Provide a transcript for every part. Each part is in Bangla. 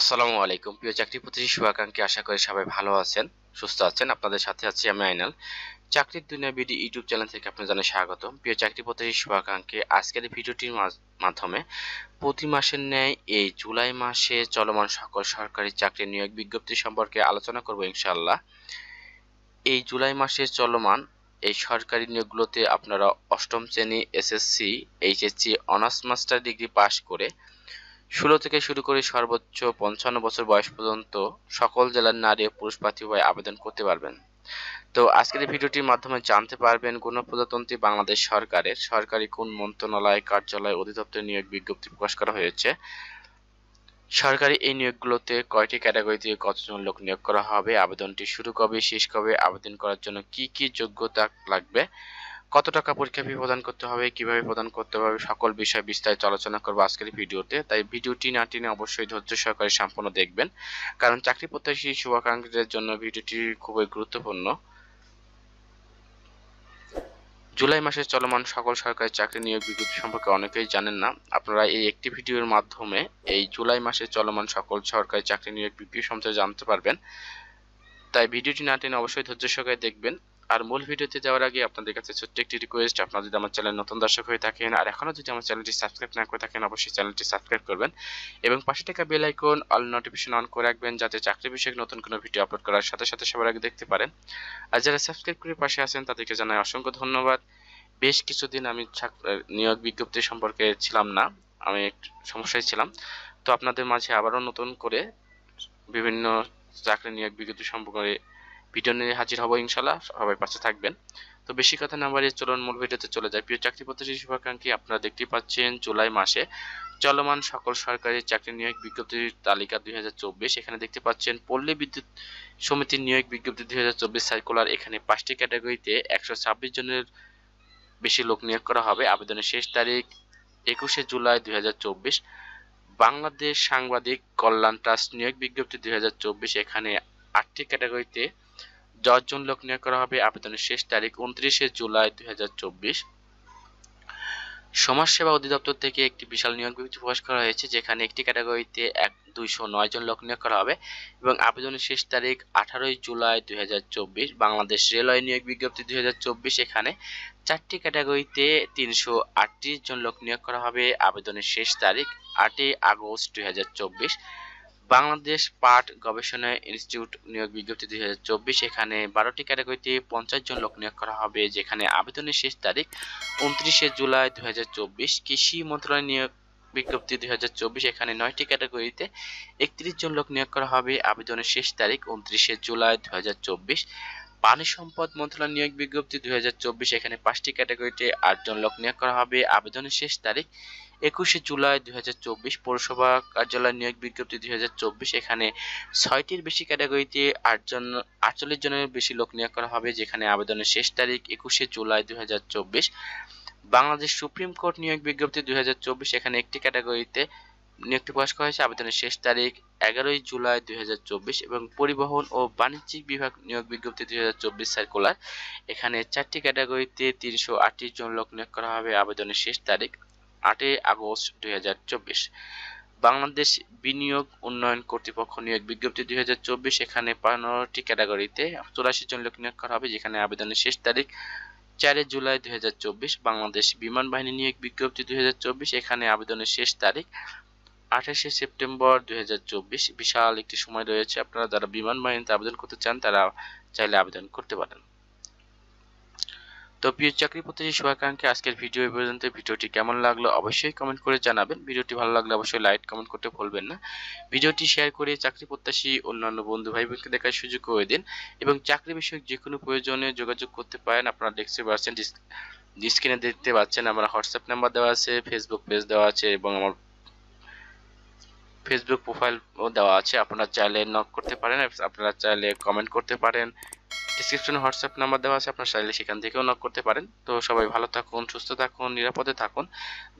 আসসালামু আলাইকুম প্রিয় চাকরি প্রত্যাশী শুভাকাঙ্ক্ষী, আশা করি সবাই ভালো আছেন, সুস্থ আছেন। আপনাদের সাথে আছি আমি আইনাল। চাকরির দুনিয়া বিডি ইউটিউব চ্যানেল থেকে আপনাদের জানাই স্বাগতম। প্রিয় চাকরি প্রত্যাশী শুভাকাঙ্ক্ষী, আজকের এই ভিডিওটির মাধ্যমে প্রতি মাসের ন্যায় এই জুলাই মাসে চলমান সকল সরকারি চাকরি নিয়োগ বিজ্ঞপ্তি সম্পর্কে আলোচনা করব ইনশাআল্লাহ। এই জুলাই মাসে চলমান এই সরকারি নিয়োগগুলোতে আপনারা অষ্টম শ্রেণী, SSC, HSC, honours master degree pass করে 16 থেকে শুরু করে সর্বোচ্চ 55 বছর বয়স পর্যন্ত সকল জেলার নারী ও পুরুষ প্রার্থী হয়ে আবেদন করতে পারবেন। তো আজকের এই ভিডিওটির মাধ্যমে জানতে পারবেন গণপ্রজাতন্ত্রী বাংলাদেশ সরকারের সরকারি কোন মন্ত্রণালয়, কার্যালয়, অধিদপ্তরে নিয়োগ বিজ্ঞপ্তি প্রকাশ করা হয়েছে, সরকারি এই নিয়োগগুলোতে কয়টি ক্যাটাগরিতে কতজন লোক নিয়োগ করা হবে, আবেদনটি শুরু কবে, শেষ কবে, আবেদন করার জন্য কি কি যোগ্যতা লাগবে, কত টাকা পরীক্ষা ফি প্রদান করতে হবে, কিভাবে প্রদান করতে হবে, সকল বিষয় বিস্তারিত আলোচনা করবো আজকের ভিডিওতে। তাই ভিডিওটি না টেনে অবশ্যই ধৈর্য সহকারে সম্পূর্ণ দেখবেন, কারণ চাকরি প্রত্যাশী শুভাকাঙ্ক্ষীদের জন্য ভিডিওটি খুবই গুরুত্বপূর্ণ। জুলাই মাসে চলমান সকল সরকারি চাকরি নিয়োগ বিজ্ঞপ্তি সম্পর্কে অনেকেই জানেন না। আপনারা এই একটি ভিডিওর মাধ্যমে এই জুলাই মাসে চলমান সকল সরকারি চাকরি নিয়োগ বিজ্ঞপ্তি সম্পর্কে জানতে পারবেন। তাই ভিডিওটি না টেনে অবশ্যই ধৈর্য সহকারে দেখবেন। আর মূল ভিডিওতে যাওয়ার আগে আপনাদের কাছে ছোট্ট একটি রিকোয়েস্ট, আপনারা যদি আমার চ্যানেল নতুন দর্শক হয়ে থাকেন আর এখনো যদি আমার চ্যানেলটি সাবস্ক্রাইব না করে থাকেন, অবশ্যই চ্যানেলটি সাবস্ক্রাইব করবেন এবং পাশে থাকা bell icon all notification on করে রাখবেন, যাতে চাকরি বিষয়ক নতুন কোনো ভিডিও আপলোড করার সাথে সাথে সবার আগে দেখতে পারেন। আর যারা সাবস্ক্রাইব করে পাশে আছেন তাদেরকে জানাই অসংখ্য ধন্যবাদ। বেশ কিছুদিন আমি নিয়োগ বিজ্ঞপ্তি সম্পর্কে ছিলাম না, আমি একটু সমস্যায় ছিলাম। তো আপনাদের মাঝে আবারও নতুন করে বিভিন্ন চাকরি নিয়োগ বিজ্ঞপ্তি সম্পর্কে ভিডিও নিয়ে হাজির হব ইনশাল্লাহ। সবাই পাশে থাকবেন। তো বেশি কথা না বাড়িয়ে চলুন মূল ভিডিওতে চলে যায়। প্রিয় চাকরি প্রত্যাশী শুভাকাঙ্ক্ষী, আপনারা দেখতে পাচ্ছেন জুলাই মাসে চলমান সকল সরকারি চাকরি নিয়োগ বিজ্ঞপ্তির তালিকা 2024। এখানে দেখতে পাচ্ছেন পল্লী বিদ্যুৎ সমিতির নিয়োগ বিজ্ঞপ্তি 2024 সার্কুলার। এখানে 5টি ক্যাটাগরিতে 126 জনের বেশি লোক নিয়োগ করা হবে। আবেদনের শেষ তারিখ 21 জুলাই 2024। বাংলাদেশ সাংবাদিক কল্যাণ ট্রাস্ট নিয়োগ বিজ্ঞপ্তি 2024। এখানে 8টি ক্যাটাগরিতে 10 জন লোক নিয়োগ করা হবে। আবেদনের শেষ তারিখ 29 জুলাই 2024। সমাজসেবা অধিদপ্তর থেকে একটি বিশাল নিয়োগ বিজ্ঞপ্তি প্রকাশ করা হয়েছে, যেখানে একটি ক্যাটাগরিতে 209 জন লোক নিয়োগ করা হবে এবং আবেদনের শেষ তারিখ 18 জুলাই 2024। বাংলাদেশ রেলওয়ে নিয়োগ বিজ্ঞপ্তি 2024। এখানে 4টি ক্যাটাগরিতে 338 জন লোক নিয়োগ করা হবে। আবেদনের শেষ তারিখ 8 আগস্ট 2024। বাংলাদেশ পাট গবেষণা ইনস্টিটিউট নিয়োগ বিজ্ঞপ্তি 2024। এখানে 12টি ক্যাটাগরিতে 50 জন লোক নিয়োগ করা হবে, যেখানে আবেদনের শেষ তারিখ 29 জুলাই 2024। কৃষি মন্ত্রণালয় নিয়োগ বিজ্ঞপ্তি 2024। এখানে 9টি ক্যাটাগরিতে 31 জন লোক নিয়োগ করা হবে। আবেদনের শেষ তারিখ 29 জুলাই 2024। পানি সম্পদ মন্ত্রণালয় নিয়োগ বিজ্ঞপ্তি 2024। এখানে 5টি ক্যাটাগরিতে 8 জন লোক নিয়োগ করা হবে। আবেদনের শেষ তারিখ 21 জুলাই 2024। পৌরসভা কার্যালয় নিয়োগ বিজ্ঞপ্তি 2024। এখানে 6টির বেশি ক্যাটাগরিতে 48 জনের বেশি লোক নিয়োগ করা হবে, যেখানে আবেদনের শেষ তারিখ 21 জুলাই 2024। বাংলাদেশ সুপ্রিম কোর্ট নিয়োগ বিজ্ঞপ্তি 2024। এখানে একটি ক্যাটাগরিতে নিয়োগটি প্রকাশ করা হয়েছে। আবেদনের শেষ তারিখ 11 জুলাই 2024 এবং পরিবহন ও বাণিজ্যিক বিভাগ নিয়োগ বিজ্ঞপ্তি 2024 সার্কুলার। এখানে 4টি ক্যাটাগরিতে 338 জন লোক নিয়োগ করা হবে। আবেদনের শেষ তারিখ 8 আগস্ট 2024। বাংলাদেশ বিনিয়োগ উন্নয়ন কর্তৃপক্ষ নিয়োগ বিজ্ঞপ্তি 2024। এখানে 15টি ক্যাটাগরিতে 84 জন লোক নিয়োগ করা হবে, যেখানে আবেদনের শেষ তারিখ 4 জুলাই 2024। বাংলাদেশ বিমান বাহিনী নিয়োগ বিজ্ঞপ্তি 2024। এখানে আবেদনের শেষ তারিখ 28 সেপ্টেম্বর 2024। বিশাল একটি সময় রয়েছে, আপনারা যারা বিমান বাহিনীতে আবেদন করতে চান তারা চাইলে আবেদন করতে পারেন। তো প্রিয় চাকরি প্রত্যাশী শুভাকাঙ্ক্ষী, আজকের ভিডিও এই পর্যন্ত। ভিডিওটি কেমন লাগলো অবশ্যই কমেন্ট করে জানাবেন। ভিডিওটি ভালো লাগলে অবশ্যই লাইক কমেন্ট করতে ভুলবেন না। ভিডিওটি শেয়ার করে চাকরি প্রত্যাশী অন্যান্য বন্ধু ভাই বোনকে দেখার সুযোগ করে দিন এবং চাকরি বিষয়ক যে কোনো প্রয়োজনে যোগাযোগ করতে পারেন। আপনারা দেখতে পাচ্ছেন স্ক্রিনে দেখতে পাচ্ছেন আমার হোয়াটসঅ্যাপ নাম্বার দেওয়া আছে, ফেসবুক পেজ দেওয়া আছে এবং আমার ফেসবুক প্রোফাইল দেওয়া আছে। আপনারা চাইলে নক করতে পারেন, আপনারা চাইলে কমেন্ট করতে পারেন। ডিসক্রিপশনে হোয়াটসঅ্যাপ নাম্বার দেওয়া আছে, আপনারা চাইলে সেখান থেকেও নক করতে পারেন। তো সবাই ভালো থাকুন, সুস্থ থাকুন, নিরাপদে থাকুন।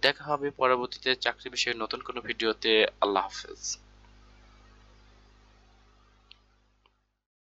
দেখা হবে পরবর্তীতে চাকরি বিষয়ে নতুন কোনো ভিডিওতে। আল্লাহ হাফেজ।